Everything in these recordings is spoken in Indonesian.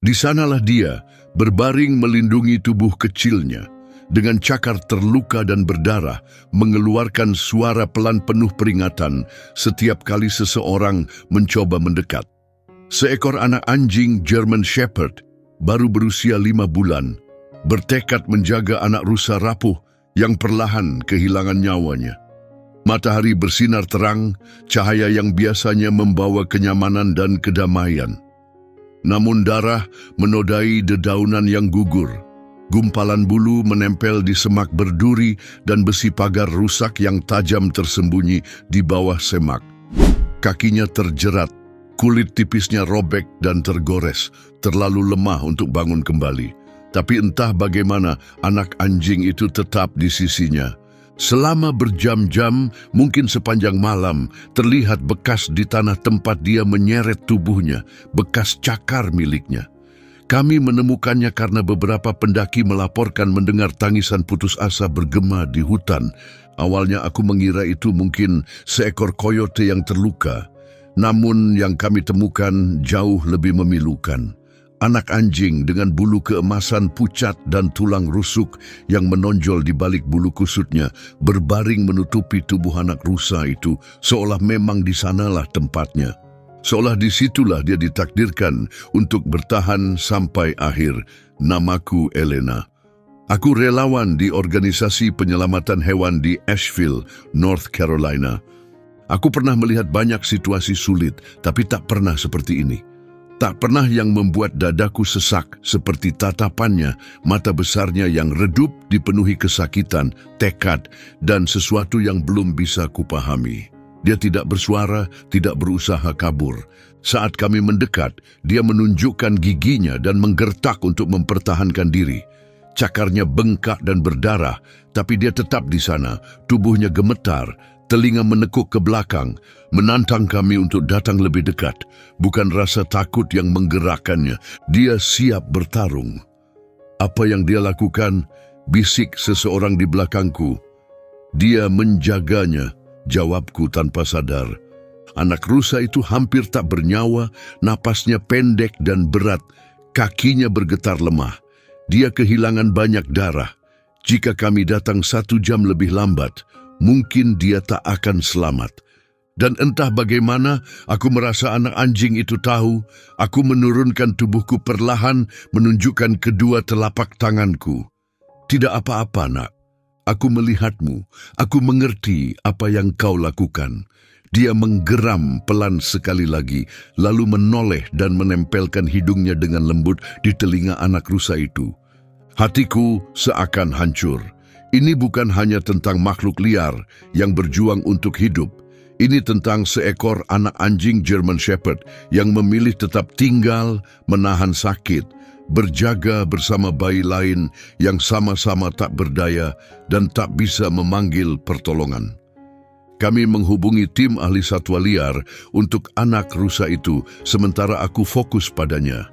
Di sanalah dia berbaring melindungi tubuh kecilnya, dengan cakar terluka dan berdarah, mengeluarkan suara pelan penuh peringatan setiap kali seseorang mencoba mendekat. Seekor anak anjing German Shepherd, baru berusia 5 bulan, bertekad menjaga anak rusa rapuh yang perlahan kehilangan nyawanya. Matahari bersinar terang, cahaya yang biasanya membawa kenyamanan dan kedamaian. Namun darah menodai dedaunan yang gugur. Gumpalan bulu menempel di semak berduri dan besi pagar rusak yang tajam tersembunyi di bawah semak. Kakinya terjerat, kulit tipisnya robek dan tergores, terlalu lemah untuk bangun kembali. Tapi entah bagaimana anak anjing itu tetap di sisinya. Selama berjam-jam, mungkin sepanjang malam, terlihat bekas di tanah tempat dia menyeret tubuhnya, bekas cakar miliknya. Kami menemukannya karena beberapa pendaki melaporkan mendengar tangisan putus asa bergema di hutan. Awalnya aku mengira itu mungkin seekor koyote yang terluka. Namun yang kami temukan jauh lebih memilukan. Anak anjing dengan bulu keemasan pucat dan tulang rusuk yang menonjol di balik bulu kusutnya berbaring menutupi tubuh anak rusa itu, seolah memang di sanalah tempatnya. Seolah disitulah dia ditakdirkan untuk bertahan sampai akhir. Namaku Elena. Aku relawan di organisasi penyelamatan hewan di Asheville, North Carolina. Aku pernah melihat banyak situasi sulit, tapi tak pernah seperti ini. Tak pernah yang membuat dadaku sesak seperti tatapannya, mata besarnya yang redup dipenuhi kesakitan, tekad, dan sesuatu yang belum bisa kupahami. Dia tidak bersuara, tidak berusaha kabur. Saat kami mendekat, dia menunjukkan giginya dan menggertak untuk mempertahankan diri. Cakarnya bengkak dan berdarah, tapi dia tetap di sana, tubuhnya gemetar, telinga menekuk ke belakang, menantang kami untuk datang lebih dekat. Bukan rasa takut yang menggerakkannya, dia siap bertarung. Apa yang dia lakukan? Bisik seseorang di belakangku. Dia menjaganya, jawabku tanpa sadar. Anak rusa itu hampir tak bernyawa, napasnya pendek dan berat, kakinya bergetar lemah. Dia kehilangan banyak darah. Jika kami datang 1 jam lebih lambat, mungkin dia tak akan selamat. Dan entah bagaimana, aku merasa anak anjing itu tahu. Aku menurunkan tubuhku perlahan, menunjukkan kedua telapak tanganku. Tidak apa-apa, nak. Aku melihatmu. Aku mengerti apa yang kau lakukan. Dia menggeram pelan sekali lagi, lalu menoleh dan menempelkan hidungnya dengan lembut di telinga anak rusa itu. Hatiku seakan hancur. Ini bukan hanya tentang makhluk liar yang berjuang untuk hidup. Ini tentang seekor anak anjing German Shepherd yang memilih tetap tinggal, menahan sakit, berjaga bersama bayi lain yang sama-sama tak berdaya dan tak bisa memanggil pertolongan. Kami menghubungi tim ahli satwa liar untuk anak rusa itu, sementara aku fokus padanya.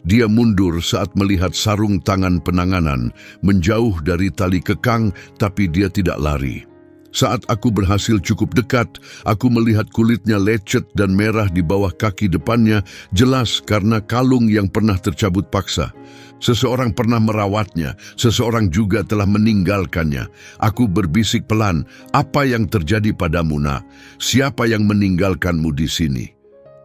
Dia mundur saat melihat sarung tangan penanganan, menjauh dari tali kekang, tapi dia tidak lari. Saat aku berhasil cukup dekat, aku melihat kulitnya lecet dan merah di bawah kaki depannya, jelas karena kalung yang pernah tercabut paksa. Seseorang pernah merawatnya, seseorang juga telah meninggalkannya. Aku berbisik pelan, apa yang terjadi padamu, nak? Siapa yang meninggalkanmu di sini?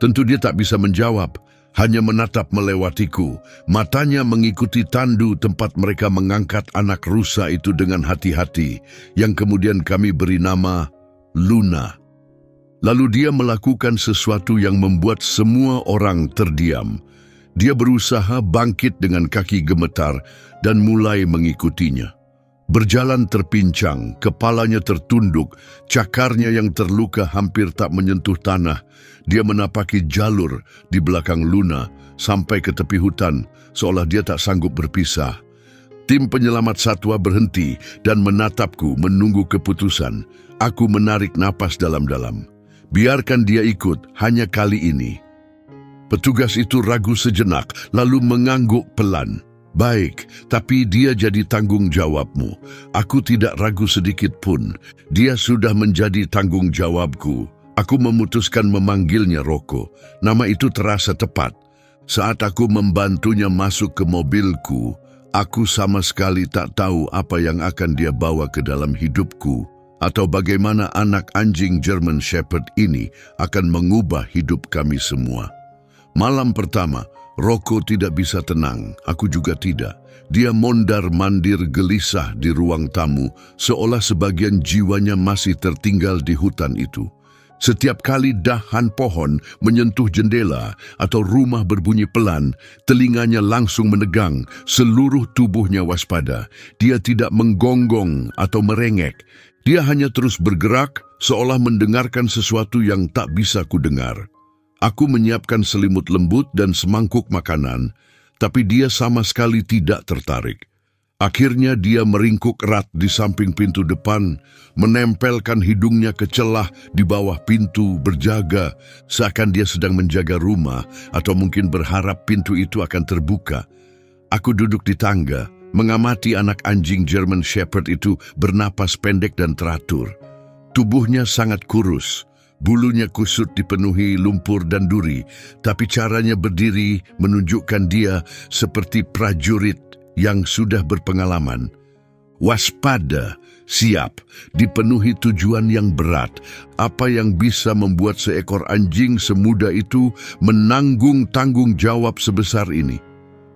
Tentu dia tak bisa menjawab. Hanya menatap melewatiku, matanya mengikuti tandu tempat mereka mengangkat anak rusa itu dengan hati-hati, yang kemudian kami beri nama Luna. Lalu dia melakukan sesuatu yang membuat semua orang terdiam. Dia berusaha bangkit dengan kaki gemetar dan mulai mengikutinya. Berjalan terpincang, kepalanya tertunduk, cakarnya yang terluka hampir tak menyentuh tanah. Dia menapaki jalur di belakang Luna sampai ke tepi hutan, seolah dia tak sanggup berpisah. Tim penyelamat satwa berhenti dan menatapku menunggu keputusan. Aku menarik napas dalam-dalam. Biarkan dia ikut, hanya kali ini. Petugas itu ragu sejenak, lalu mengangguk pelan. Baik, tapi dia jadi tanggung jawabmu. Aku tidak ragu sedikit pun. Dia sudah menjadi tanggung jawabku. Aku memutuskan memanggilnya Rocco. Nama itu terasa tepat. Saat aku membantunya masuk ke mobilku, aku sama sekali tak tahu apa yang akan dia bawa ke dalam hidupku, atau bagaimana anak anjing German Shepherd ini akan mengubah hidup kami semua. Malam pertama, Rocco tidak bisa tenang, aku juga tidak. Dia mondar-mandir gelisah di ruang tamu, seolah sebagian jiwanya masih tertinggal di hutan itu. Setiap kali dahan pohon menyentuh jendela atau rumah berbunyi pelan, telinganya langsung menegang, seluruh tubuhnya waspada. Dia tidak menggonggong atau merengek. Dia hanya terus bergerak, seolah mendengarkan sesuatu yang tak bisa kudengar. Aku menyiapkan selimut lembut dan semangkuk makanan, tapi dia sama sekali tidak tertarik. Akhirnya dia meringkuk erat di samping pintu depan, menempelkan hidungnya ke celah di bawah pintu berjaga, seakan dia sedang menjaga rumah atau mungkin berharap pintu itu akan terbuka. Aku duduk di tangga, mengamati anak anjing German Shepherd itu bernapas pendek dan teratur. Tubuhnya sangat kurus, bulunya kusut dipenuhi lumpur dan duri, tapi caranya berdiri menunjukkan dia seperti prajurit yang sudah berpengalaman. Waspada, siap, dipenuhi tujuan yang berat. Apa yang bisa membuat seekor anjing semuda itu menanggung tanggung jawab sebesar ini?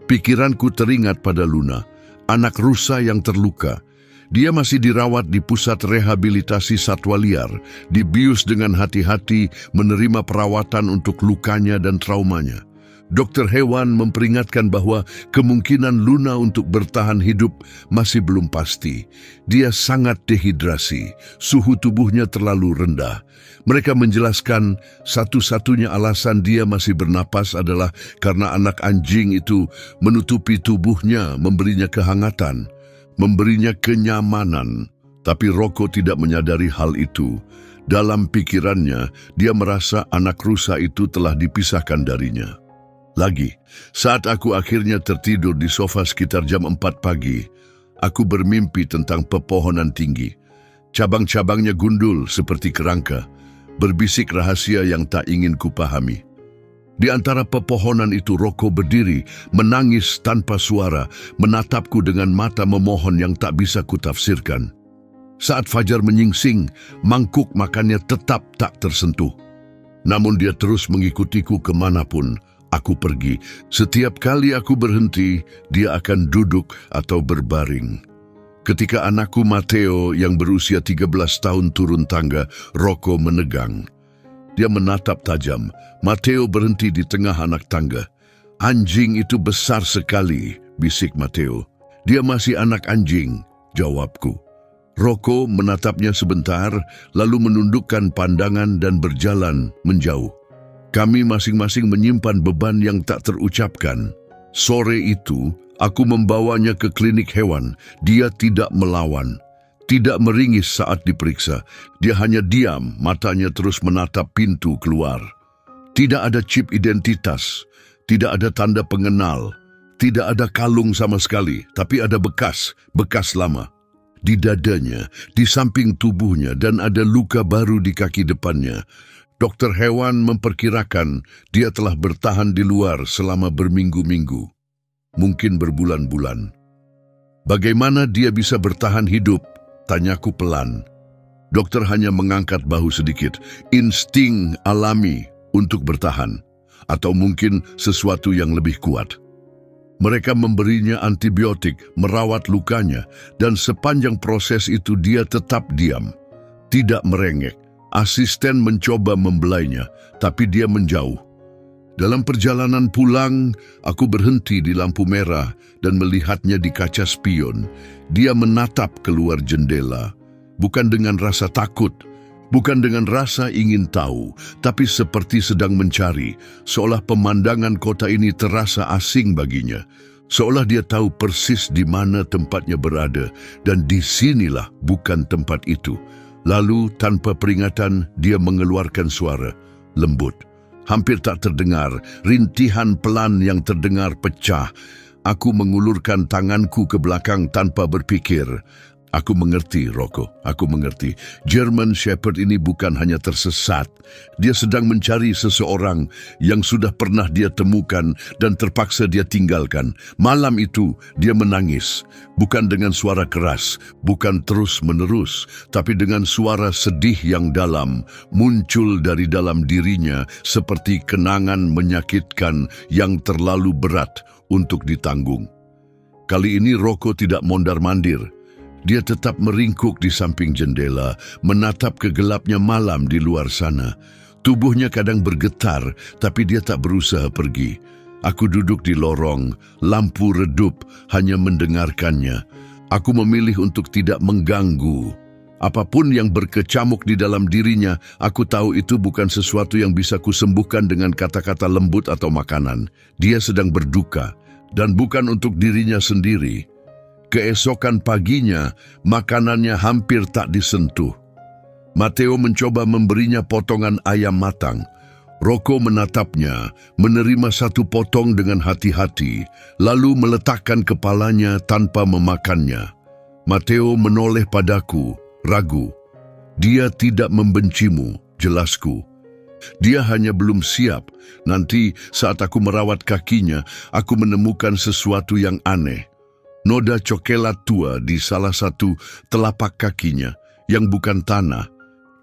Pikiranku teringat pada Luna, anak rusa yang terluka. Dia masih dirawat di pusat rehabilitasi satwa liar, dibius dengan hati-hati, menerima perawatan untuk lukanya dan traumanya. Dokter hewan memperingatkan bahwa kemungkinan Luna untuk bertahan hidup masih belum pasti. Dia sangat dehidrasi, suhu tubuhnya terlalu rendah. Mereka menjelaskan satu-satunya alasan dia masih bernapas adalah karena anak anjing itu menutupi tubuhnya, memberinya kehangatan, memberinya kenyamanan. Tapi Rocco tidak menyadari hal itu. Dalam pikirannya, dia merasa anak rusa itu telah dipisahkan darinya. Lagi, saat aku akhirnya tertidur di sofa sekitar jam 4 pagi, aku bermimpi tentang pepohonan tinggi. Cabang-cabangnya gundul seperti kerangka, berbisik rahasia yang tak ingin kupahami. Di antara pepohonan itu Rocco berdiri, menangis tanpa suara, menatapku dengan mata memohon yang tak bisa kutafsirkan. Saat fajar menyingsing, mangkuk makannya tetap tak tersentuh. Namun dia terus mengikutiku kemanapun aku pergi. Setiap kali aku berhenti, dia akan duduk atau berbaring. Ketika anakku Matteo yang berusia 13 tahun turun tangga, Rocco menegang. Dia menatap tajam. Matteo berhenti di tengah anak tangga. Anjing itu besar sekali, bisik Matteo. Dia masih anak anjing, jawabku. Rocco menatapnya sebentar, lalu menundukkan pandangan dan berjalan menjauh. Kami masing-masing menyimpan beban yang tak terucapkan. Sore itu, aku membawanya ke klinik hewan. Dia tidak melawan, tidak meringis saat diperiksa. Dia hanya diam, matanya terus menatap pintu keluar. Tidak ada chip identitas, tidak ada tanda pengenal, tidak ada kalung sama sekali, tapi ada bekas lama. Di dadanya, di samping tubuhnya, dan ada luka baru di kaki depannya. Dokter hewan memperkirakan dia telah bertahan di luar selama berminggu-minggu, mungkin berbulan-bulan. Bagaimana dia bisa bertahan hidup? Tanyaku pelan. Dokter hanya mengangkat bahu sedikit. Insting alami untuk bertahan, atau mungkin sesuatu yang lebih kuat. Mereka memberinya antibiotik, merawat lukanya, dan sepanjang proses itu dia tetap diam, tidak merengek. Asisten mencoba membelainya, tapi dia menjauh. Dalam perjalanan pulang, aku berhenti di lampu merah dan melihatnya di kaca spion. Dia menatap keluar jendela, bukan dengan rasa takut, bukan dengan rasa ingin tahu, tapi seperti sedang mencari, seolah pemandangan kota ini terasa asing baginya. Seolah dia tahu persis di mana tempatnya berada, dan disinilah bukan tempat itu. Lalu, tanpa peringatan, dia mengeluarkan suara lembut, hampir tak terdengar, rintihan pelan yang terdengar pecah. Aku mengulurkan tanganku ke belakang tanpa berpikir. Aku mengerti, Rocco. Aku mengerti. German Shepherd ini bukan hanya tersesat. Dia sedang mencari seseorang yang sudah pernah dia temukan dan terpaksa dia tinggalkan. Malam itu, dia menangis. Bukan dengan suara keras, bukan terus-menerus, tapi dengan suara sedih yang dalam, muncul dari dalam dirinya seperti kenangan menyakitkan yang terlalu berat untuk ditanggung. Kali ini Rocco tidak mondar-mandir. Dia tetap meringkuk di samping jendela, menatap ke gelapnya malam di luar sana. Tubuhnya kadang bergetar, tapi dia tak berusaha pergi. Aku duduk di lorong, lampu redup, hanya mendengarkannya. Aku memilih untuk tidak mengganggu. Apapun yang berkecamuk di dalam dirinya, aku tahu itu bukan sesuatu yang bisa kusembuhkan dengan kata-kata lembut atau makanan. Dia sedang berduka, dan bukan untuk dirinya sendiri. Keesokan paginya, makanannya hampir tak disentuh. Matteo mencoba memberinya potongan ayam matang. Rocco menatapnya, menerima satu potong dengan hati-hati, lalu meletakkan kepalanya tanpa memakannya. Matteo menoleh padaku, ragu. Dia tidak membencimu, jelasku. Dia hanya belum siap. Nanti saat aku merawat kakinya, aku menemukan sesuatu yang aneh. Noda cokelat tua di salah satu telapak kakinya yang bukan tanah.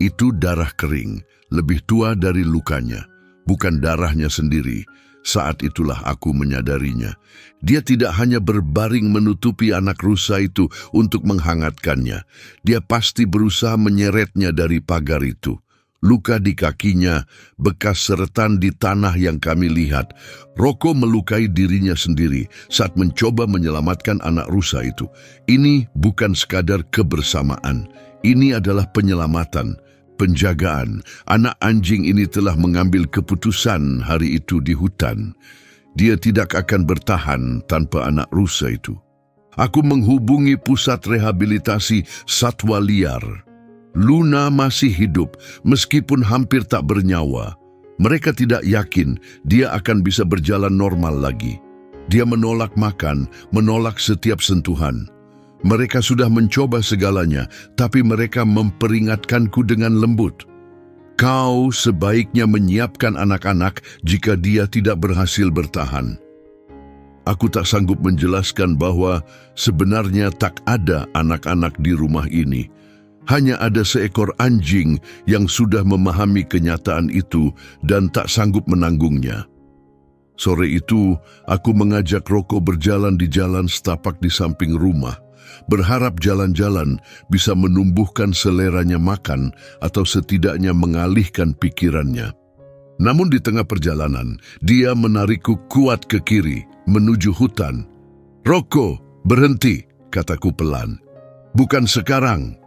Itu darah kering, lebih tua dari lukanya, bukan darahnya sendiri. Saat itulah aku menyadarinya. Dia tidak hanya berbaring menutupi anak rusa itu untuk menghangatkannya. Dia pasti berusaha menyeretnya dari pagar itu. Luka di kakinya, bekas seretan di tanah yang kami lihat. Rocco melukai dirinya sendiri saat mencoba menyelamatkan anak rusa itu. Ini bukan sekadar kebersamaan. Ini adalah penyelamatan, penjagaan. Anak anjing ini telah mengambil keputusan hari itu di hutan. Dia tidak akan bertahan tanpa anak rusa itu. Aku menghubungi pusat rehabilitasi satwa liar. Luna masih hidup, meskipun hampir tak bernyawa. Mereka tidak yakin dia akan bisa berjalan normal lagi. Dia menolak makan, menolak setiap sentuhan. Mereka sudah mencoba segalanya, tapi mereka memperingatkanku dengan lembut. Kau sebaiknya menyiapkan anak-anak jika dia tidak berhasil bertahan. Aku tak sanggup menjelaskan bahwa sebenarnya tak ada anak-anak di rumah ini. Hanya ada seekor anjing yang sudah memahami kenyataan itu dan tak sanggup menanggungnya. Sore itu, aku mengajak Rocco berjalan di jalan setapak di samping rumah, berharap jalan-jalan bisa menumbuhkan seleranya makan atau setidaknya mengalihkan pikirannya. Namun di tengah perjalanan, dia menarikku kuat ke kiri, menuju hutan. "Rocco, berhenti," kataku pelan. "Bukan sekarang."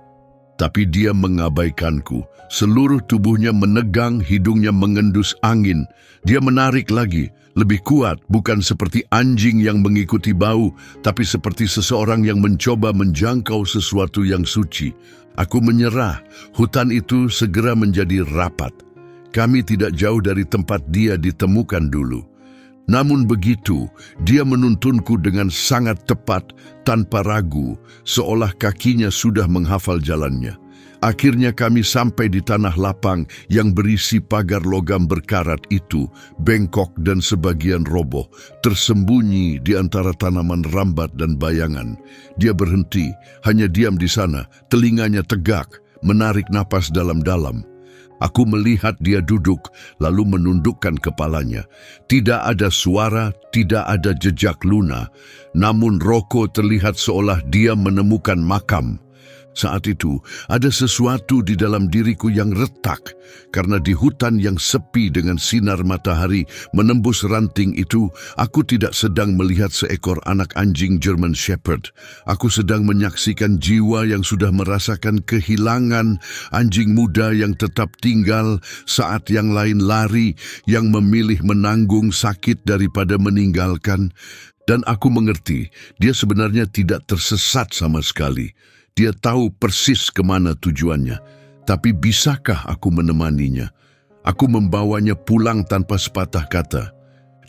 Tapi dia mengabaikanku. Seluruh tubuhnya menegang, hidungnya mengendus angin. Dia menarik lagi, lebih kuat, bukan seperti anjing yang mengikuti bau, tapi seperti seseorang yang mencoba menjangkau sesuatu yang suci. Aku menyerah. Hutan itu segera menjadi rapat. Kami tidak jauh dari tempat dia ditemukan dulu. Namun begitu, dia menuntunku dengan sangat tepat, tanpa ragu, seolah kakinya sudah menghafal jalannya. Akhirnya kami sampai di tanah lapang yang berisi pagar logam berkarat itu, bengkok dan sebagian roboh, tersembunyi di antara tanaman rambat dan bayangan. Dia berhenti, hanya diam di sana, telinganya tegak, menarik napas dalam-dalam. Aku melihat dia duduk, lalu menundukkan kepalanya. Tidak ada suara, tidak ada jejak Luna. Namun Rocco terlihat seolah dia menemukan makam. Saat itu, ada sesuatu di dalam diriku yang retak, karena di hutan yang sepi dengan sinar matahari menembus ranting itu, aku tidak sedang melihat seekor anak anjing German Shepherd. Aku sedang menyaksikan jiwa yang sudah merasakan kehilangan, anjing muda yang tetap tinggal saat yang lain lari, yang memilih menanggung sakit daripada meninggalkan. Dan aku mengerti, dia sebenarnya tidak tersesat sama sekali. Dia tahu persis kemana tujuannya, tapi bisakah aku menemaninya? Aku membawanya pulang tanpa sepatah kata.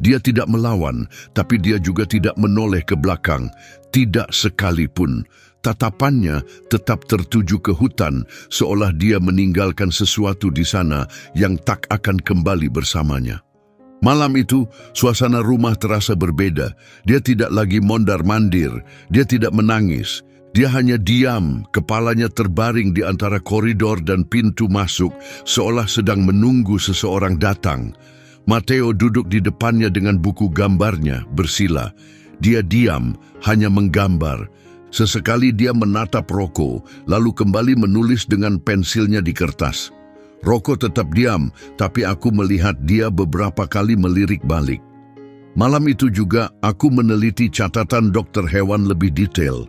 Dia tidak melawan, tapi dia juga tidak menoleh ke belakang, tidak sekalipun. Tatapannya tetap tertuju ke hutan, seolah dia meninggalkan sesuatu di sana yang tak akan kembali bersamanya. Malam itu, suasana rumah terasa berbeda. Dia tidak lagi mondar-mandir, dia tidak menangis. Dia hanya diam, kepalanya terbaring di antara koridor dan pintu masuk, seolah sedang menunggu seseorang datang. Matteo duduk di depannya dengan buku gambarnya, bersila. Dia diam, hanya menggambar. Sesekali dia menatap Rocco, lalu kembali menulis dengan pensilnya di kertas. Rocco tetap diam, tapi aku melihat dia beberapa kali melirik balik. Malam itu juga aku meneliti catatan dokter hewan lebih detail.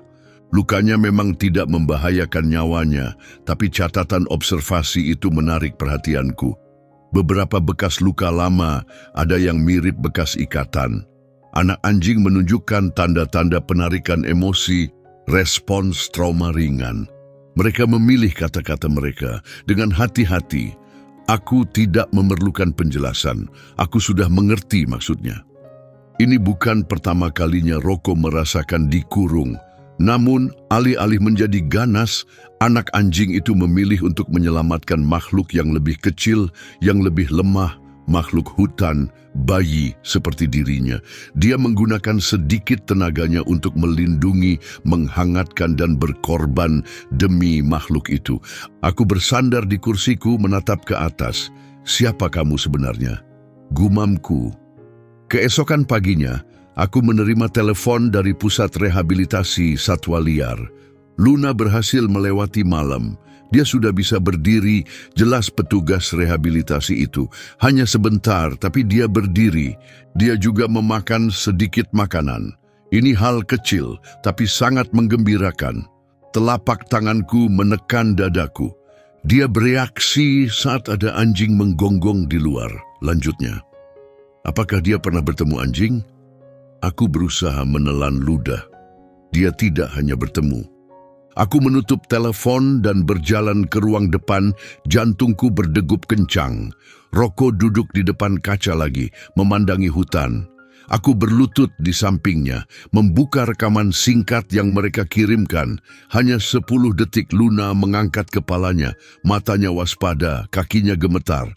Lukanya memang tidak membahayakan nyawanya, tapi catatan observasi itu menarik perhatianku. Beberapa bekas luka lama, ada yang mirip bekas ikatan. Anak anjing menunjukkan tanda-tanda penarikan emosi, respons trauma ringan. Mereka memilih kata-kata mereka dengan hati-hati. Aku tidak memerlukan penjelasan. Aku sudah mengerti maksudnya. Ini bukan pertama kalinya Rocco merasakan dikurung. Namun, alih-alih menjadi ganas, anak anjing itu memilih untuk menyelamatkan makhluk yang lebih kecil, yang lebih lemah, makhluk hutan, bayi seperti dirinya. Dia menggunakan sedikit tenaganya untuk melindungi, menghangatkan dan berkorban demi makhluk itu. Aku bersandar di kursiku menatap ke atas. Siapa kamu sebenarnya? Gumamku. Keesokan paginya, aku menerima telepon dari pusat rehabilitasi satwa liar. Luna berhasil melewati malam. Dia sudah bisa berdiri, jelas petugas rehabilitasi itu. Hanya sebentar, tapi dia berdiri. Dia juga memakan sedikit makanan. Ini hal kecil, tapi sangat menggembirakan. Telapak tanganku menekan dadaku. Dia bereaksi saat ada anjing menggonggong di luar. Lanjutnya, apakah dia pernah bertemu anjing? Aku berusaha menelan ludah. Dia tidak hanya bertemu. Aku menutup telepon dan berjalan ke ruang depan, jantungku berdegup kencang. Rocco duduk di depan kaca lagi, memandangi hutan. Aku berlutut di sampingnya, membuka rekaman singkat yang mereka kirimkan. Hanya 10 detik Luna mengangkat kepalanya, matanya waspada, kakinya gemetar.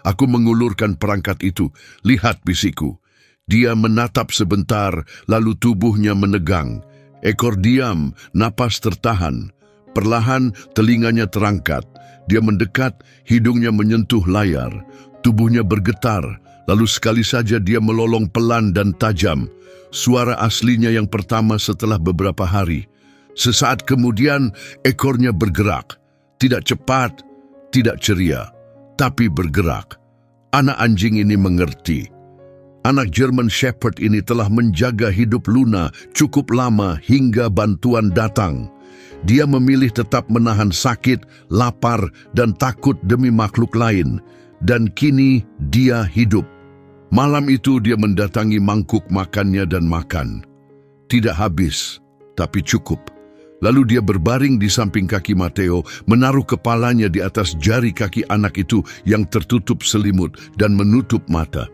Aku mengulurkan perangkat itu, lihat bisikku. Dia menatap sebentar, lalu tubuhnya menegang. Ekor diam, napas tertahan. Perlahan telinganya terangkat. Dia mendekat, hidungnya menyentuh layar. Tubuhnya bergetar, lalu sekali saja dia melolong pelan dan tajam. Suara aslinya yang pertama setelah beberapa hari. Sesaat kemudian, ekornya bergerak. Tidak cepat, tidak ceria, tapi bergerak. Anak anjing ini mengerti. Anak German Shepherd ini telah menjaga hidup Luna cukup lama hingga bantuan datang. Dia memilih tetap menahan sakit, lapar, dan takut demi makhluk lain. Dan kini dia hidup. Malam itu dia mendatangi mangkuk makannya dan makan. Tidak habis, tapi cukup. Lalu dia berbaring di samping kaki Matteo, menaruh kepalanya di atas jari kaki anak itu yang tertutup selimut dan menutup mata.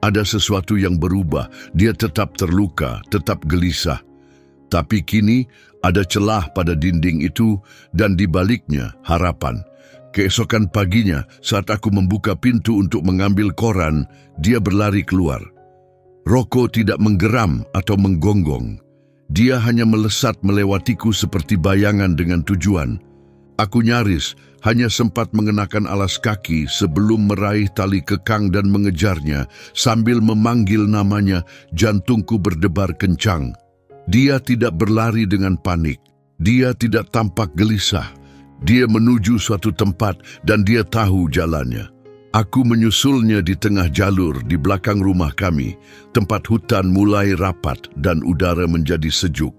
Ada sesuatu yang berubah, dia tetap terluka, tetap gelisah. Tapi kini ada celah pada dinding itu dan di baliknya harapan. Keesokan paginya, saat aku membuka pintu untuk mengambil koran, dia berlari keluar. Rocco tidak menggeram atau menggonggong. Dia hanya melesat melewatiku seperti bayangan dengan tujuan. Aku nyaris hanya sempat mengenakan alas kaki sebelum meraih tali kekang dan mengejarnya. Sambil memanggil namanya, jantungku berdebar kencang. Dia tidak berlari dengan panik. Dia tidak tampak gelisah. Dia menuju suatu tempat dan dia tahu jalannya. Aku menyusulnya di tengah jalur di belakang rumah kami. Tempat hutan mulai rapat dan udara menjadi sejuk.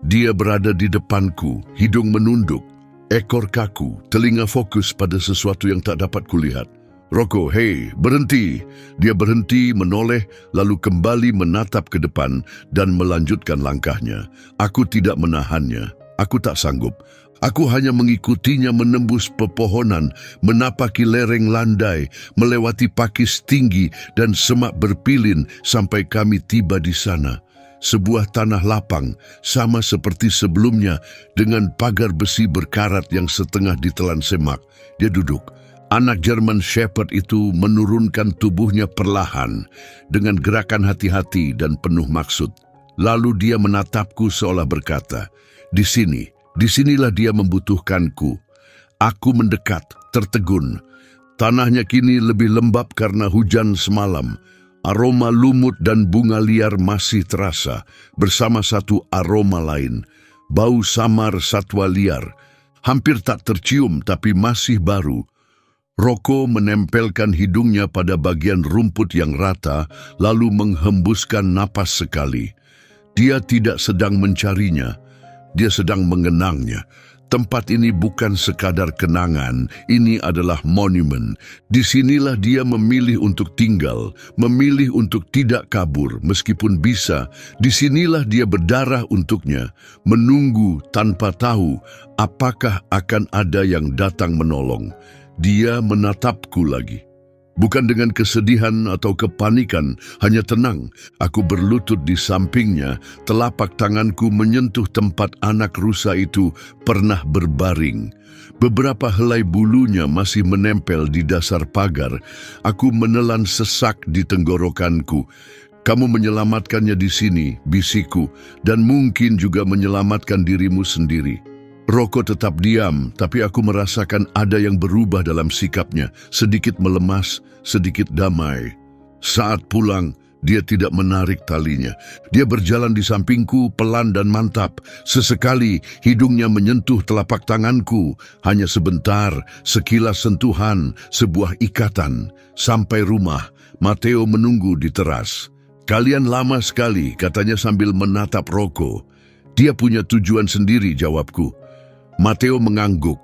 Dia berada di depanku, hidung menunduk. Ekor kaku, telinga fokus pada sesuatu yang tak dapat kulihat. Rocco, hei, berhenti. Dia berhenti, menoleh, lalu kembali menatap ke depan dan melanjutkan langkahnya. Aku tidak menahannya. Aku tak sanggup. Aku hanya mengikutinya menembus pepohonan, menapaki lereng landai, melewati pakis tinggi dan semak berpilin sampai kami tiba di sana. sebuah tanah lapang, sama seperti sebelumnya, dengan pagar besi berkarat yang setengah ditelan semak. Dia duduk. Anak German Shepherd itu menurunkan tubuhnya perlahan, dengan gerakan hati-hati dan penuh maksud. Lalu dia menatapku seolah berkata, disinilah dia membutuhkanku. Aku mendekat, tertegun. Tanahnya kini lebih lembab karena hujan semalam. Aroma lumut dan bunga liar masih terasa, bersama satu aroma lain. Bau samar satwa liar. Hampir tak tercium tapi masih baru. Rocco menempelkan hidungnya pada bagian rumput yang rata, lalu menghembuskan napas sekali. Dia tidak sedang mencarinya, dia sedang mengenangnya. Tempat ini bukan sekadar kenangan, ini adalah monumen. Disinilah dia memilih untuk tinggal, memilih untuk tidak kabur meskipun bisa. Disinilah dia berdarah untuknya, menunggu tanpa tahu apakah akan ada yang datang menolong. Dia menatapku lagi. Bukan dengan kesedihan atau kepanikan, hanya tenang. Aku berlutut di sampingnya, telapak tanganku menyentuh tempat anak rusa itu pernah berbaring. Beberapa helai bulunya masih menempel di dasar pagar. Aku menelan sesak di tenggorokanku. Kamu menyelamatkannya di sini, bisikku, dan mungkin juga menyelamatkan dirimu sendiri. Rocco tetap diam, tapi aku merasakan ada yang berubah dalam sikapnya, sedikit melemas, sedikit damai. Saat pulang, dia tidak menarik talinya. Dia berjalan di sampingku, pelan dan mantap. Sesekali, hidungnya menyentuh telapak tanganku. Hanya sebentar, sekilas sentuhan, sebuah ikatan. Sampai rumah, Matteo menunggu di teras. "Kalian lama sekali," katanya sambil menatap Rocco. "Dia punya tujuan sendiri," jawabku. Matteo mengangguk.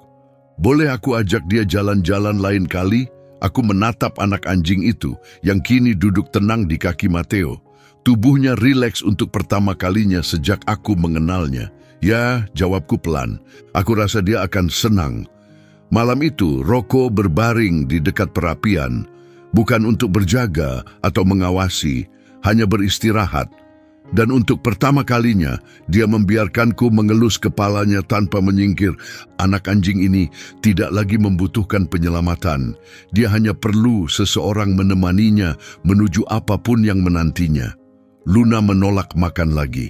"Boleh aku ajak dia jalan-jalan lain kali?" Aku menatap anak anjing itu yang kini duduk tenang di kaki Matteo. Tubuhnya rileks untuk pertama kalinya sejak aku mengenalnya. "Ya," jawabku pelan. "Aku rasa dia akan senang." Malam itu, Rocco berbaring di dekat perapian, bukan untuk berjaga atau mengawasi, hanya beristirahat. Dan untuk pertama kalinya, dia membiarkanku mengelus kepalanya tanpa menyingkir. Anak anjing ini tidak lagi membutuhkan penyelamatan. Dia hanya perlu seseorang menemaninya menuju apapun yang menantinya. Luna menolak makan lagi.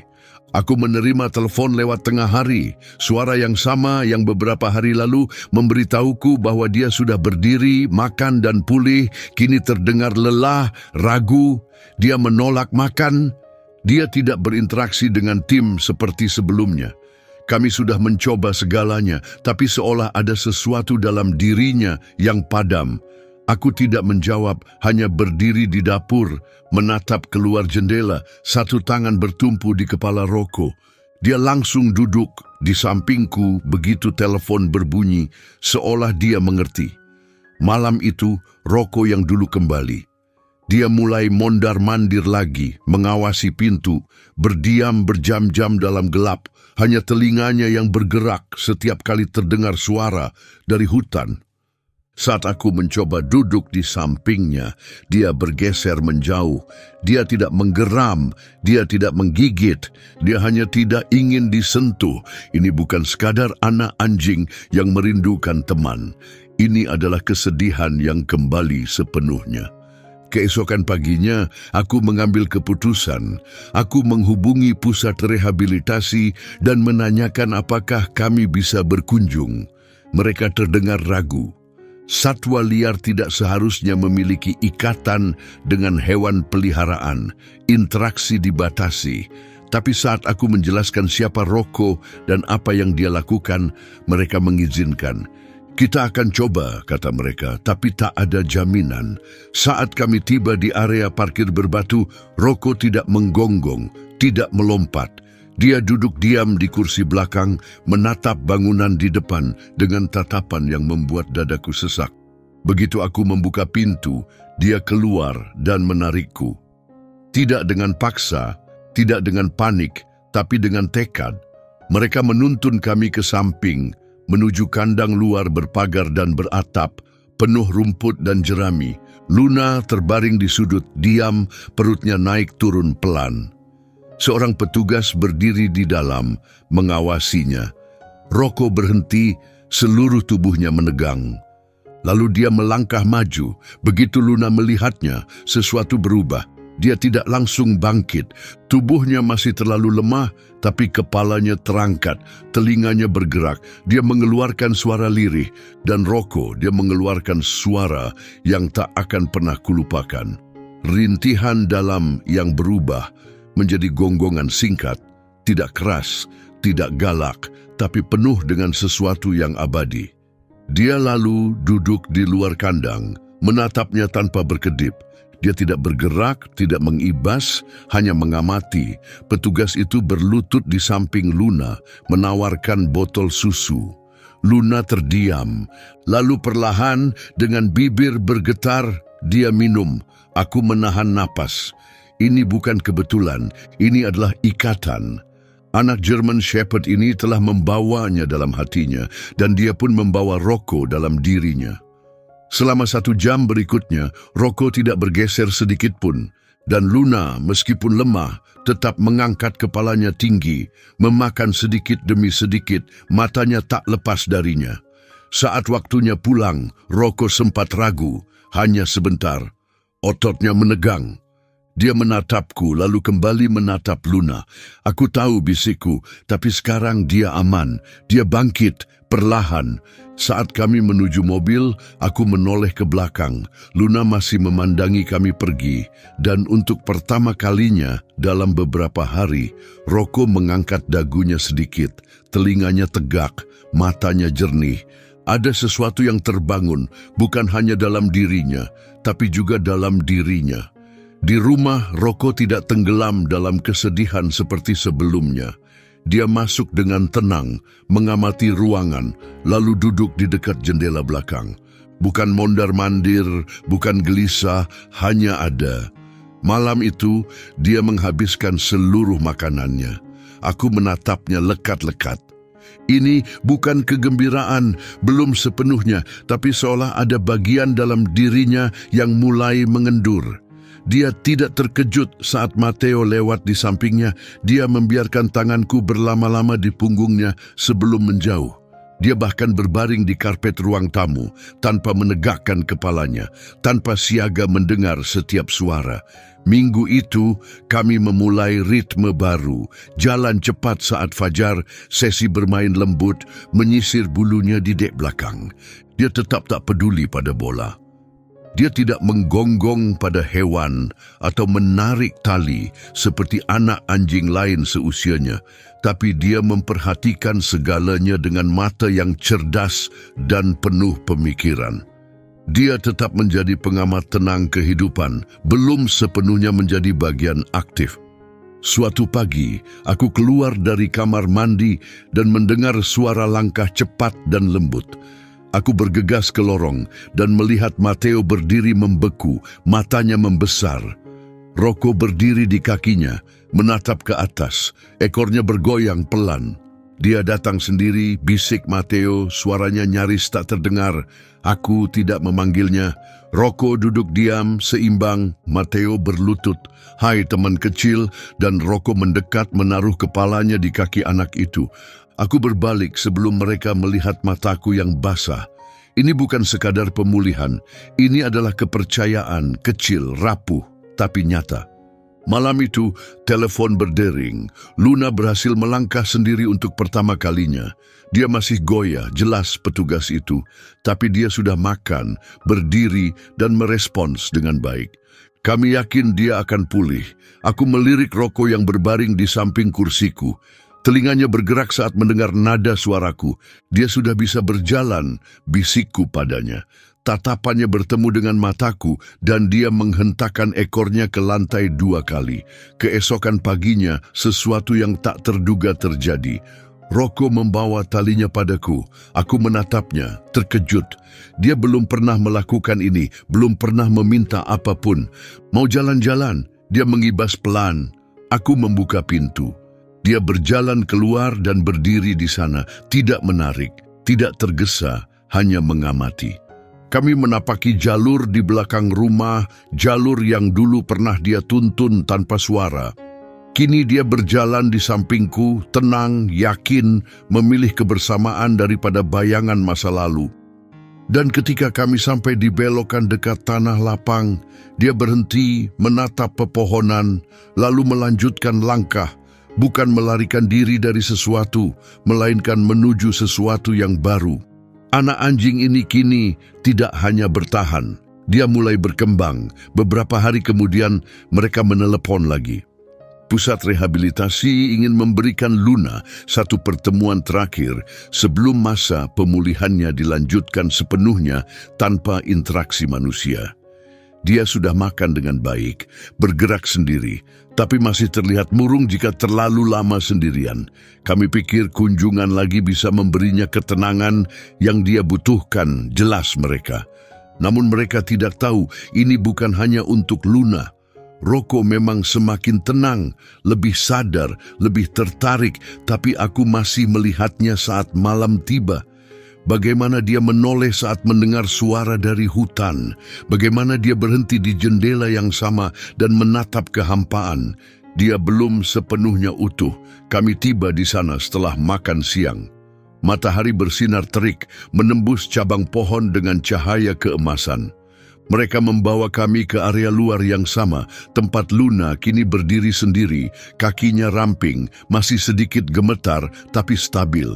Aku menerima telepon lewat tengah hari. Suara yang sama yang beberapa hari lalu memberitahuku bahwa dia sudah berdiri, makan dan pulih, kini terdengar lelah, ragu. Dia menolak makan. Dia tidak berinteraksi dengan tim seperti sebelumnya. Kami sudah mencoba segalanya, tapi seolah ada sesuatu dalam dirinya yang padam. Aku tidak menjawab, hanya berdiri di dapur, menatap keluar jendela, satu tangan bertumpu di kepala Rocco. Dia langsung duduk di sampingku begitu telepon berbunyi, seolah dia mengerti. Malam itu, Rocco yang dulu kembali. Dia mulai mondar-mandir lagi, mengawasi pintu, berdiam berjam-jam dalam gelap, hanya telinganya yang bergerak setiap kali terdengar suara dari hutan. Saat aku mencoba duduk di sampingnya, dia bergeser menjauh. Dia tidak menggeram, dia tidak menggigit, dia hanya tidak ingin disentuh. Ini bukan sekadar anak anjing yang merindukan teman. Ini adalah kesedihan yang kembali sepenuhnya. Keesokan paginya, aku mengambil keputusan. Aku menghubungi pusat rehabilitasi dan menanyakan apakah kami bisa berkunjung. Mereka terdengar ragu. Satwa liar tidak seharusnya memiliki ikatan dengan hewan peliharaan. Interaksi dibatasi. Tapi saat aku menjelaskan siapa Rocco dan apa yang dia lakukan, mereka mengizinkan. "Kita akan coba," kata mereka, "tapi tak ada jaminan." Saat kami tiba di area parkir berbatu, Rocco tidak menggonggong, tidak melompat. Dia duduk diam di kursi belakang, menatap bangunan di depan dengan tatapan yang membuat dadaku sesak. Begitu aku membuka pintu, dia keluar dan menarikku. Tidak dengan paksa, tidak dengan panik, tapi dengan tekad. Mereka menuntun kami ke samping, menuju kandang luar berpagar dan beratap, penuh rumput dan jerami. Luna terbaring di sudut, diam, perutnya naik turun pelan. Seorang petugas berdiri di dalam, mengawasinya. Rocco berhenti, seluruh tubuhnya menegang. Lalu dia melangkah maju. Begitu Luna melihatnya, sesuatu berubah. Dia tidak langsung bangkit. Tubuhnya masih terlalu lemah, tapi kepalanya terangkat, telinganya bergerak. Dia mengeluarkan suara lirih, dan Rocco dia mengeluarkan suara yang tak akan pernah kulupakan. Rintihan dalam yang berubah menjadi gonggongan singkat, tidak keras, tidak galak, tapi penuh dengan sesuatu yang abadi. Dia lalu duduk di luar kandang, menatapnya tanpa berkedip. Dia tidak bergerak, tidak mengibas, hanya mengamati. Petugas itu berlutut di samping Luna, menawarkan botol susu. Luna terdiam, lalu perlahan dengan bibir bergetar, dia minum. Aku menahan napas. Ini bukan kebetulan, ini adalah ikatan. Anak German Shepherd ini telah membawanya dalam hatinya, dan dia pun membawa Rocco dalam dirinya. Selama 1 jam berikutnya, Rocco tidak bergeser sedikit pun, dan Luna, meskipun lemah, tetap mengangkat kepalanya tinggi, memakan sedikit demi sedikit, matanya tak lepas darinya. Saat waktunya pulang, Rocco sempat ragu, hanya sebentar. Ototnya menegang. Dia menatapku, lalu kembali menatap Luna. Aku tahu, bisikku, tapi sekarang dia aman. Dia bangkit, perlahan. Saat kami menuju mobil, aku menoleh ke belakang. Luna masih memandangi kami pergi. Dan untuk pertama kalinya dalam beberapa hari, Rocco mengangkat dagunya sedikit. Telinganya tegak, matanya jernih. Ada sesuatu yang terbangun, bukan hanya dalam dirinya, tapi juga dalam dirinya. Di rumah, Rocco tidak tenggelam dalam kesedihan seperti sebelumnya. Dia masuk dengan tenang, mengamati ruangan, lalu duduk di dekat jendela belakang. Bukan mondar-mandir, bukan gelisah, hanya ada. Malam itu, dia menghabiskan seluruh makanannya. Aku menatapnya lekat-lekat. Ini bukan kegembiraan, belum sepenuhnya, tapi seolah ada bagian dalam dirinya yang mulai mengendur. Dia tidak terkejut saat Matteo lewat di sampingnya. Dia membiarkan tanganku berlama-lama di punggungnya sebelum menjauh. Dia bahkan berbaring di karpet ruang tamu, tanpa menegakkan kepalanya, tanpa siaga mendengar setiap suara. Minggu itu, kami memulai ritme baru. Jalan cepat saat fajar, sesi bermain lembut, menyisir bulunya di dek belakang. Dia tetap tak peduli pada bola. Dia tidak menggonggong pada hewan atau menarik tali seperti anak anjing lain seusianya, tapi dia memperhatikan segalanya dengan mata yang cerdas dan penuh pemikiran. Dia tetap menjadi pengamat tenang kehidupan, belum sepenuhnya menjadi bagian aktif. Suatu pagi, aku keluar dari kamar mandi dan mendengar suara langkah cepat dan lembut. Aku bergegas ke lorong dan melihat Matteo berdiri membeku, matanya membesar. Rocco berdiri di kakinya, menatap ke atas, ekornya bergoyang pelan. Dia datang sendiri, bisik Matteo, suaranya nyaris tak terdengar. Aku tidak memanggilnya. Rocco duduk diam, seimbang. Matteo berlutut. Hai teman kecil, dan Rocco mendekat menaruh kepalanya di kaki anak itu. Aku berbalik sebelum mereka melihat mataku yang basah. Ini bukan sekadar pemulihan. Ini adalah kepercayaan kecil, rapuh, tapi nyata. Malam itu, telepon berdering. Luna berhasil melangkah sendiri untuk pertama kalinya. Dia masih goyah, jelas petugas itu. Tapi dia sudah makan, berdiri, dan merespons dengan baik. Kami yakin dia akan pulih. Aku melirik Rocco yang berbaring di samping kursiku. Telinganya bergerak saat mendengar nada suaraku. Dia sudah bisa berjalan, bisikku padanya. Tatapannya bertemu dengan mataku dan dia menghentakkan ekornya ke lantai 2 kali. Keesokan paginya, sesuatu yang tak terduga terjadi. Rocco membawa talinya padaku. Aku menatapnya, terkejut. Dia belum pernah melakukan ini, belum pernah meminta apapun. Mau jalan-jalan, dia mengibas pelan. Aku membuka pintu. Dia berjalan keluar dan berdiri di sana, tidak menarik, tidak tergesa, hanya mengamati. Kami menapaki jalur di belakang rumah, jalur yang dulu pernah dia tuntun tanpa suara. Kini dia berjalan di sampingku, tenang, yakin, memilih kebersamaan daripada bayangan masa lalu. Dan ketika kami sampai di belokan dekat tanah lapang, dia berhenti, menatap pepohonan, lalu melanjutkan langkah, bukan melarikan diri dari sesuatu, melainkan menuju sesuatu yang baru. Anak anjing ini kini tidak hanya bertahan, dia mulai berkembang. Beberapa hari kemudian mereka menelepon lagi. Pusat rehabilitasi ingin memberikan Luna satu pertemuan terakhir sebelum masa pemulihannya dilanjutkan sepenuhnya tanpa interaksi manusia. Dia sudah makan dengan baik, bergerak sendiri, tapi masih terlihat murung jika terlalu lama sendirian. Kami pikir kunjungan lagi bisa memberinya ketenangan yang dia butuhkan, jelas mereka. Namun mereka tidak tahu ini bukan hanya untuk Luna. Rocco memang semakin tenang, lebih sadar, lebih tertarik, tapi aku masih melihatnya saat malam tiba. Bagaimana dia menoleh saat mendengar suara dari hutan, bagaimana dia berhenti di jendela yang sama dan menatap kehampaan. Dia belum sepenuhnya utuh. Kami tiba di sana setelah makan siang. Matahari bersinar terik, menembus cabang pohon dengan cahaya keemasan. Mereka membawa kami ke area luar yang sama, tempat Luna kini berdiri sendiri, kakinya ramping, masih sedikit gemetar, tapi stabil.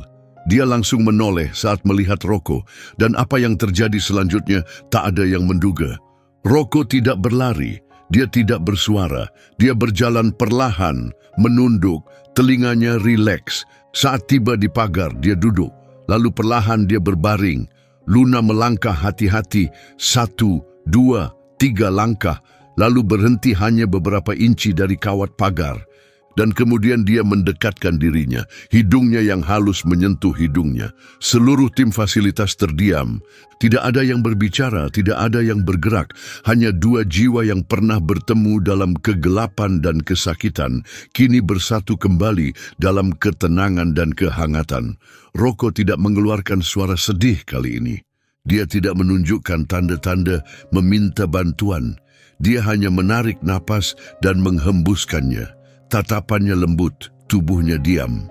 Dia langsung menoleh saat melihat Rocco, dan apa yang terjadi selanjutnya tak ada yang menduga. Rocco tidak berlari, dia tidak bersuara, dia berjalan perlahan, menunduk, telinganya rileks. Saat tiba di pagar, dia duduk, lalu perlahan dia berbaring. Luna melangkah hati-hati, 1, 2, 3 langkah, lalu berhenti hanya beberapa inci dari kawat pagar. Dan kemudian dia mendekatkan dirinya, hidungnya yang halus menyentuh hidungnya. Seluruh tim fasilitas terdiam. Tidak ada yang berbicara, tidak ada yang bergerak. Hanya 2 jiwa yang pernah bertemu dalam kegelapan dan kesakitan, kini bersatu kembali dalam ketenangan dan kehangatan. Rocco tidak mengeluarkan suara sedih kali ini. Dia tidak menunjukkan tanda-tanda meminta bantuan. Dia hanya menarik napas dan menghembuskannya. Tatapannya lembut, tubuhnya diam.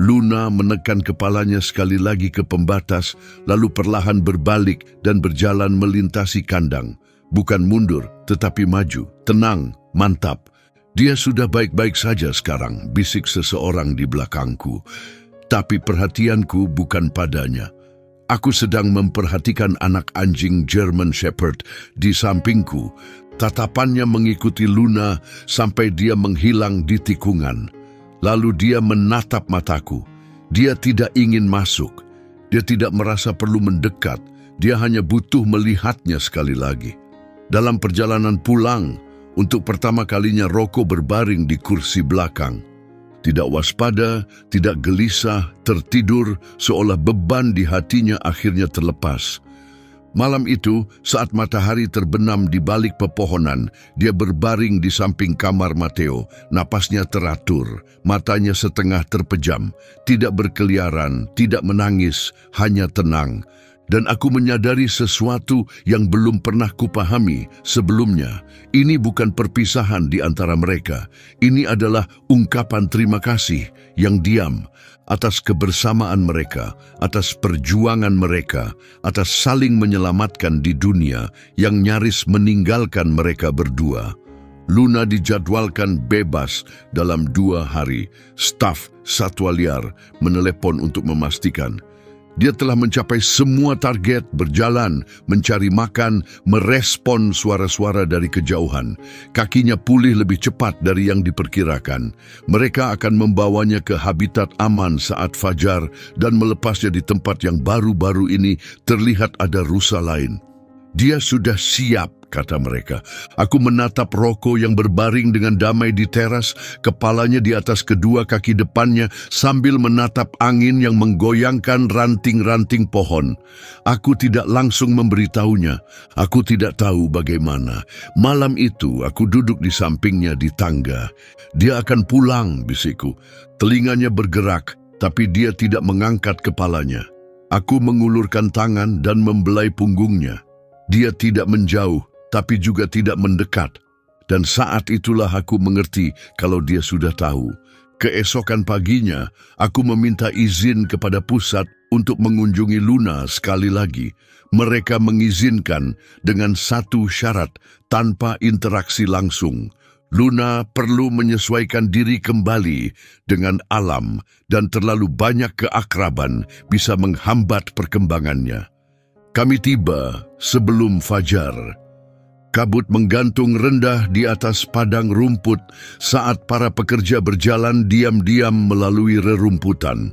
Luna menekan kepalanya sekali lagi ke pembatas, lalu perlahan berbalik dan berjalan melintasi kandang. Bukan mundur, tetapi maju, tenang, mantap. Dia sudah baik-baik saja sekarang, bisik seseorang di belakangku. Tapi perhatianku bukan padanya. Aku sedang memperhatikan anak anjing German Shepherd di sampingku. Tatapannya mengikuti Luna sampai dia menghilang di tikungan. Lalu dia menatap mataku. Dia tidak ingin masuk. Dia tidak merasa perlu mendekat. Dia hanya butuh melihatnya sekali lagi. Dalam perjalanan pulang, untuk pertama kalinya Rocco berbaring di kursi belakang. Tidak waspada, tidak gelisah, tertidur, seolah beban di hatinya akhirnya terlepas. Malam itu, saat matahari terbenam di balik pepohonan, dia berbaring di samping kamar Matteo. Napasnya teratur, matanya setengah terpejam, tidak berkeliaran, tidak menangis, hanya tenang. Dan aku menyadari sesuatu yang belum pernah kupahami sebelumnya. Ini bukan perpisahan di antara mereka. Ini adalah ungkapan terima kasih yang diam atas kebersamaan mereka, atas perjuangan mereka, atas saling menyelamatkan di dunia yang nyaris meninggalkan mereka berdua. Luna dijadwalkan bebas dalam 2 hari. Staf Satwa Liar menelepon untuk memastikan dia telah mencapai semua target, berjalan, mencari makan, merespon suara-suara dari kejauhan. Kakinya pulih lebih cepat dari yang diperkirakan. Mereka akan membawanya ke habitat aman saat fajar dan melepasnya di tempat yang baru-baru ini terlihat ada rusa lain. Dia sudah siap, kata mereka. Aku menatap Rocco yang berbaring dengan damai di teras, kepalanya di atas kedua kaki depannya sambil menatap angin yang menggoyangkan ranting-ranting pohon. Aku tidak langsung memberitahunya. Aku tidak tahu bagaimana. Malam itu aku duduk di sampingnya di tangga. Dia akan pulang, bisikku. Telinganya bergerak, tapi dia tidak mengangkat kepalanya. Aku mengulurkan tangan dan membelai punggungnya. Dia tidak menjauh, tapi juga tidak mendekat. Dan saat itulah aku mengerti kalau dia sudah tahu. Keesokan paginya, aku meminta izin kepada pusat untuk mengunjungi Luna sekali lagi. Mereka mengizinkan dengan satu syarat, tanpa interaksi langsung. Luna perlu menyesuaikan diri kembali dengan alam dan terlalu banyak keakraban bisa menghambat perkembangannya. Kami tiba sebelum fajar. Kabut menggantung rendah di atas padang rumput saat para pekerja berjalan diam-diam melalui rerumputan.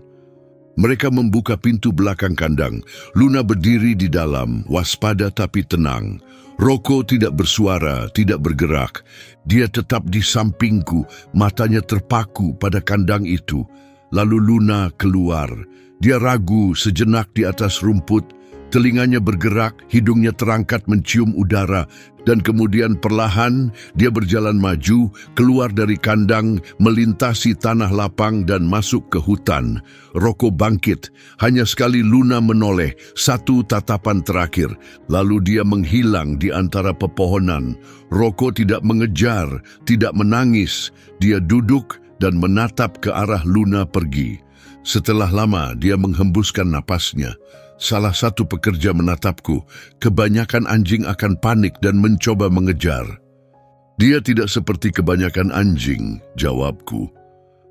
Mereka membuka pintu belakang kandang. Luna berdiri di dalam, waspada tapi tenang. Rocco tidak bersuara, tidak bergerak. Dia tetap di sampingku, matanya terpaku pada kandang itu. Lalu Luna keluar. Dia ragu sejenak di atas rumput. Telinganya bergerak, hidungnya terangkat mencium udara, dan kemudian perlahan dia berjalan maju, keluar dari kandang, melintasi tanah lapang dan masuk ke hutan. Rocco bangkit, hanya sekali Luna menoleh, satu tatapan terakhir, lalu dia menghilang di antara pepohonan. Rocco tidak mengejar, tidak menangis, dia duduk dan menatap ke arah Luna pergi. Setelah lama dia menghembuskan napasnya. Salah satu pekerja menatapku. Kebanyakan anjing akan panik dan mencoba mengejar. Dia tidak seperti kebanyakan anjing, jawabku.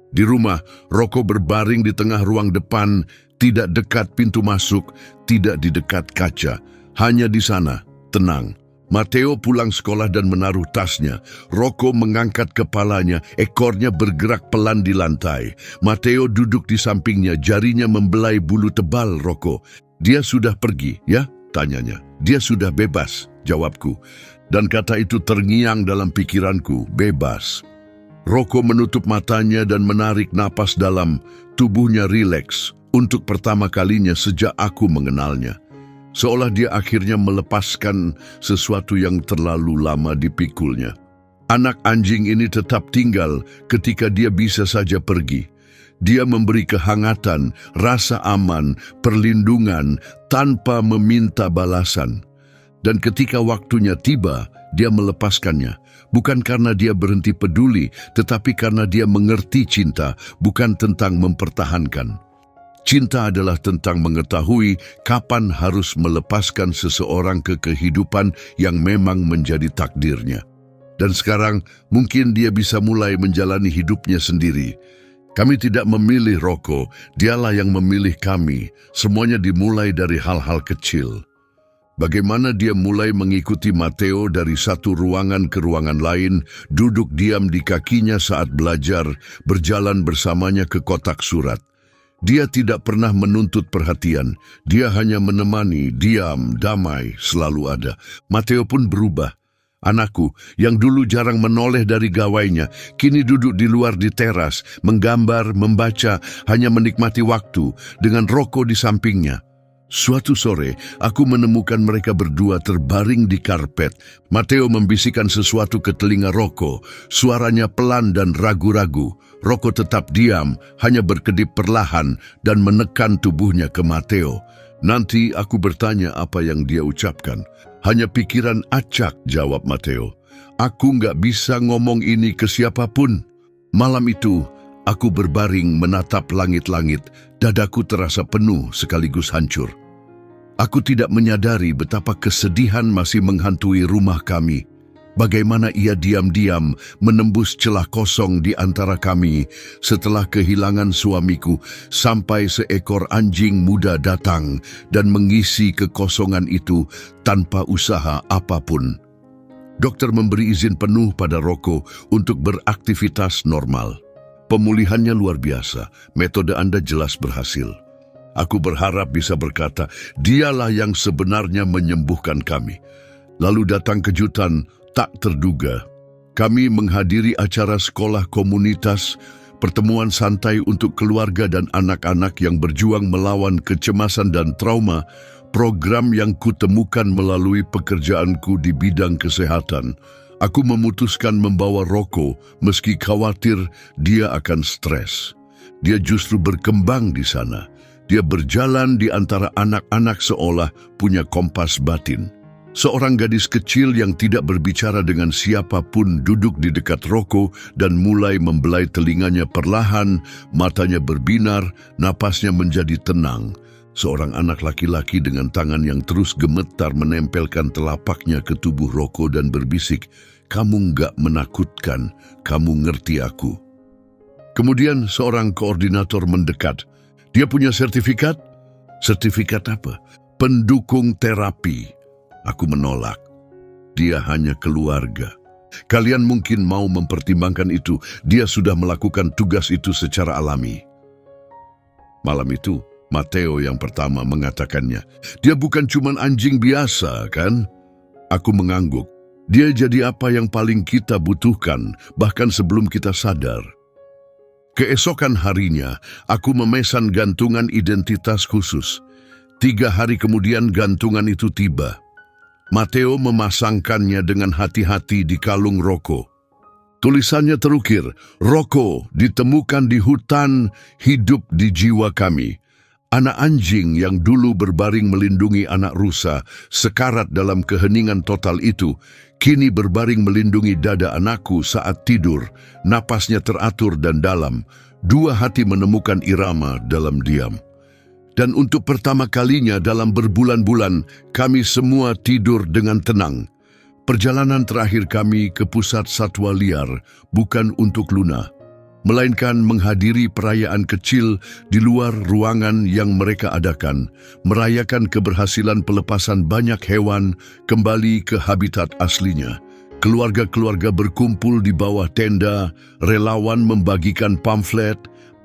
Di rumah, Rocco berbaring di tengah ruang depan, tidak dekat pintu masuk, tidak di dekat kaca. Hanya di sana, tenang. Matteo pulang sekolah dan menaruh tasnya. Rocco mengangkat kepalanya, ekornya bergerak pelan di lantai. Matteo duduk di sampingnya, jarinya membelai bulu tebal Rocco. Dia sudah pergi, ya? Tanyanya. Dia sudah bebas, jawabku. Dan kata itu terngiang dalam pikiranku, bebas. Rocco menutup matanya dan menarik napas dalam. Tubuhnya rileks untuk pertama kalinya sejak aku mengenalnya. Seolah dia akhirnya melepaskan sesuatu yang terlalu lama dipikulnya. Anak anjing ini tetap tinggal ketika dia bisa saja pergi. Dia memberi kehangatan, rasa aman, perlindungan tanpa meminta balasan. Dan ketika waktunya tiba, dia melepaskannya. Bukan karena dia berhenti peduli, tetapi karena dia mengerti cinta, bukan tentang mempertahankan. Cinta adalah tentang mengetahui kapan harus melepaskan seseorang ke kehidupan yang memang menjadi takdirnya. Dan sekarang mungkin dia bisa mulai menjalani hidupnya sendiri. Kami tidak memilih Rocco, dialah yang memilih kami. Semuanya dimulai dari hal-hal kecil. Bagaimana dia mulai mengikuti Matteo dari satu ruangan ke ruangan lain, duduk diam di kakinya saat belajar, berjalan bersamanya ke kotak surat. Dia tidak pernah menuntut perhatian. Dia hanya menemani, diam, damai, selalu ada. Matteo pun berubah. Anakku, yang dulu jarang menoleh dari gawainya, kini duduk di luar di teras, menggambar, membaca, hanya menikmati waktu, dengan Rocco di sampingnya. Suatu sore, aku menemukan mereka berdua terbaring di karpet. Matteo membisikkan sesuatu ke telinga Rocco. Suaranya pelan dan ragu-ragu. Rocco tetap diam, hanya berkedip perlahan dan menekan tubuhnya ke Matteo. Nanti aku bertanya apa yang dia ucapkan. Hanya pikiran acak, jawab Matteo. Aku nggak bisa ngomong ini ke siapapun. Malam itu, aku berbaring menatap langit-langit. Dadaku terasa penuh sekaligus hancur. Aku tidak menyadari betapa kesedihan masih menghantui rumah kami. Bagaimana ia diam-diam menembus celah kosong di antara kami setelah kehilangan suamiku, sampai seekor anjing muda datang dan mengisi kekosongan itu tanpa usaha apapun. Dokter memberi izin penuh pada Rocco untuk beraktivitas normal. Pemulihannya luar biasa, metode Anda jelas berhasil. Aku berharap bisa berkata, dialah yang sebenarnya menyembuhkan kami. Lalu datang kejutan tak terduga. Kami menghadiri acara sekolah komunitas, pertemuan santai untuk keluarga dan anak-anak yang berjuang melawan kecemasan dan trauma, program yang kutemukan melalui pekerjaanku di bidang kesehatan. Aku memutuskan membawa Rocco meski khawatir dia akan stres. Dia justru berkembang di sana. Dia berjalan di antara anak-anak seolah punya kompas batin. Seorang gadis kecil yang tidak berbicara dengan siapapun duduk di dekat Rocco dan mulai membelai telinganya perlahan, matanya berbinar, napasnya menjadi tenang. Seorang anak laki-laki dengan tangan yang terus gemetar menempelkan telapaknya ke tubuh Rocco dan berbisik, "Kamu nggak menakutkan, kamu ngerti aku." Kemudian seorang koordinator mendekat. "Dia punya sertifikat?" "Sertifikat apa?" "Pendukung terapi." Aku menolak. "Dia hanya keluarga. Kalian mungkin mau mempertimbangkan itu. Dia sudah melakukan tugas itu secara alami." Malam itu, Matteo yang pertama mengatakannya. "Dia bukan cuma anjing biasa, kan?" Aku mengangguk. "Dia jadi apa yang paling kita butuhkan, bahkan sebelum kita sadar." Keesokan harinya, aku memesan gantungan identitas khusus. 3 hari kemudian gantungan itu tiba. Matteo memasangkannya dengan hati-hati di kalung Rocco. Tulisannya terukir, "Rocco ditemukan di hutan, hidup di jiwa kami." Anak anjing yang dulu berbaring melindungi anak rusa, sekarat dalam keheningan total itu, kini berbaring melindungi dada anakku saat tidur, napasnya teratur dan dalam. 2 hati menemukan irama dalam diam. Dan untuk pertama kalinya dalam berbulan-bulan, kami semua tidur dengan tenang. Perjalanan terakhir kami ke pusat satwa liar bukan untuk Luna, melainkan menghadiri perayaan kecil di luar ruangan yang mereka adakan, merayakan keberhasilan pelepasan banyak hewan kembali ke habitat aslinya. Keluarga-keluarga berkumpul di bawah tenda, relawan membagikan pamflet,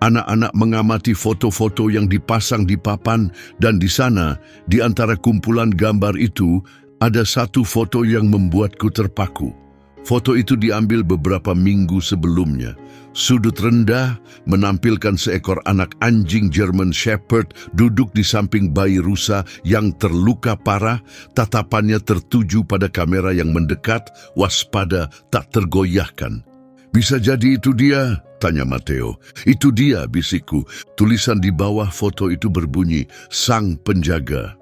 anak-anak mengamati foto-foto yang dipasang di papan, dan di sana, di antara kumpulan gambar itu, ada satu foto yang membuatku terpaku. Foto itu diambil beberapa minggu sebelumnya. Sudut rendah menampilkan seekor anak anjing German Shepherd duduk di samping bayi rusa yang terluka parah, tatapannya tertuju pada kamera yang mendekat, waspada, tak tergoyahkan. "Bisa jadi itu dia?" tanya Matteo. "Itu dia," bisikku. Tulisan di bawah foto itu berbunyi, "Sang Penjaga."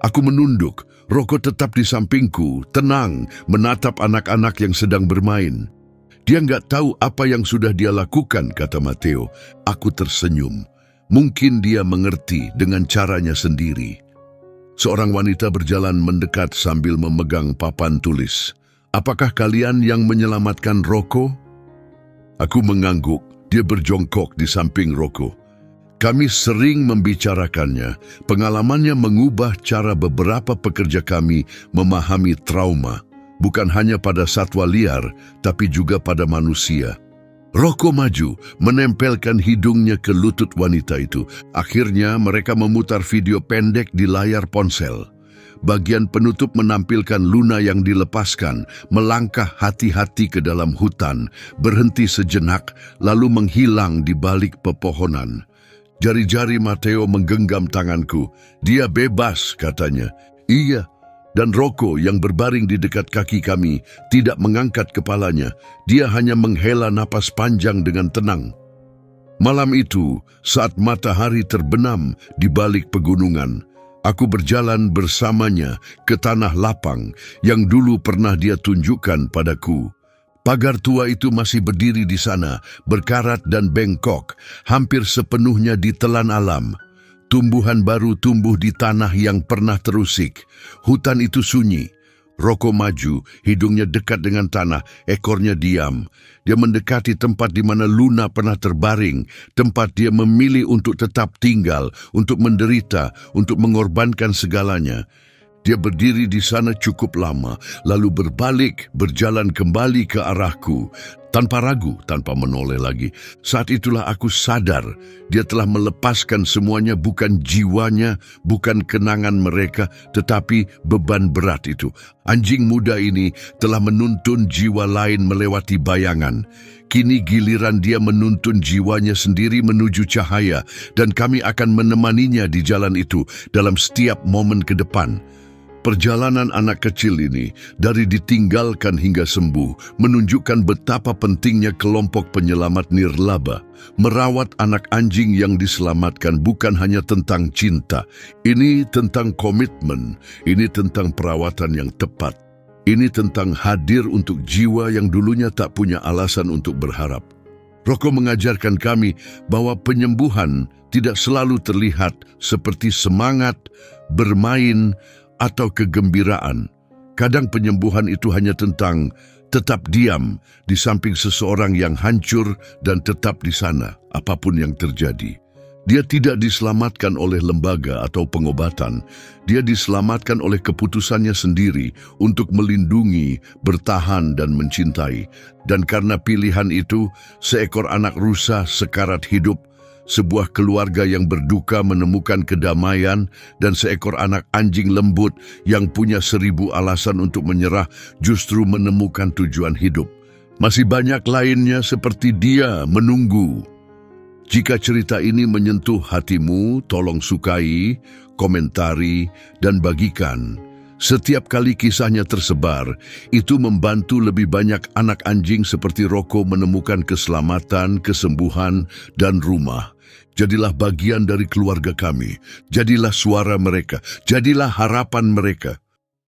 Aku menunduk. Rocco tetap di sampingku, tenang, menatap anak-anak yang sedang bermain. "Dia nggak tahu apa yang sudah dia lakukan," kata Matteo. Aku tersenyum. Mungkin dia mengerti dengan caranya sendiri. Seorang wanita berjalan mendekat sambil memegang papan tulis. "Apakah kalian yang menyelamatkan Rocco?" Aku mengangguk. Dia berjongkok di samping Rocco. "Kami sering membicarakannya. Pengalamannya mengubah cara beberapa pekerja kami memahami trauma, bukan hanya pada satwa liar, tapi juga pada manusia." Rocco maju, menempelkan hidungnya ke lutut wanita itu. Akhirnya mereka memutar video pendek di layar ponsel. Bagian penutup menampilkan Luna yang dilepaskan, melangkah hati-hati ke dalam hutan, berhenti sejenak, lalu menghilang di balik pepohonan. Jari-jari Matteo menggenggam tanganku. "Dia bebas," katanya. "Iya." Dan Rocco yang berbaring di dekat kaki kami tidak mengangkat kepalanya. Dia hanya menghela napas panjang dengan tenang. Malam itu, saat matahari terbenam di balik pegunungan, aku berjalan bersamanya ke tanah lapang yang dulu pernah dia tunjukkan padaku. Pagar tua itu masih berdiri di sana, berkarat dan bengkok, hampir sepenuhnya ditelan alam. Tumbuhan baru tumbuh di tanah yang pernah terusik. Hutan itu sunyi. Rocco maju, hidungnya dekat dengan tanah, ekornya diam. Dia mendekati tempat di mana Luna pernah terbaring, tempat dia memilih untuk tetap tinggal, untuk menderita, untuk mengorbankan segalanya. Dia berdiri di sana cukup lama, lalu berbalik, berjalan kembali ke arahku. Tanpa ragu, tanpa menoleh lagi. Saat itulah aku sadar, dia telah melepaskan semuanya, bukan jiwanya, bukan kenangan mereka, tetapi beban berat itu. Anjing muda ini telah menuntun jiwa lain melewati bayangan. Kini giliran dia menuntun jiwanya sendiri menuju cahaya, dan kami akan menemaninya di jalan itu dalam setiap momen ke depan. Perjalanan anak kecil ini dari ditinggalkan hingga sembuh menunjukkan betapa pentingnya kelompok penyelamat nirlaba. Merawat anak anjing yang diselamatkan bukan hanya tentang cinta, ini tentang komitmen, ini tentang perawatan yang tepat. Ini tentang hadir untuk jiwa yang dulunya tak punya alasan untuk berharap. Roko mengajarkan kami bahwa penyembuhan tidak selalu terlihat seperti semangat, bermain, atau kegembiraan. Kadang penyembuhan itu hanya tentang tetap diam di samping seseorang yang hancur dan tetap di sana, apapun yang terjadi. Dia tidak diselamatkan oleh lembaga atau pengobatan. Dia diselamatkan oleh keputusannya sendiri untuk melindungi, bertahan, dan mencintai. Dan karena pilihan itu, seekor anak rusa sekarat hidup, sebuah keluarga yang berduka menemukan kedamaian, dan seekor anak anjing lembut yang punya 1000 alasan untuk menyerah justru menemukan tujuan hidup. Masih banyak lainnya seperti dia menunggu. Jika cerita ini menyentuh hatimu, tolong sukai, komentari, dan bagikan. Setiap kali kisahnya tersebar, itu membantu lebih banyak anak anjing seperti Roko menemukan keselamatan, kesembuhan, dan rumah. Jadilah bagian dari keluarga kami. Jadilah suara mereka. Jadilah harapan mereka.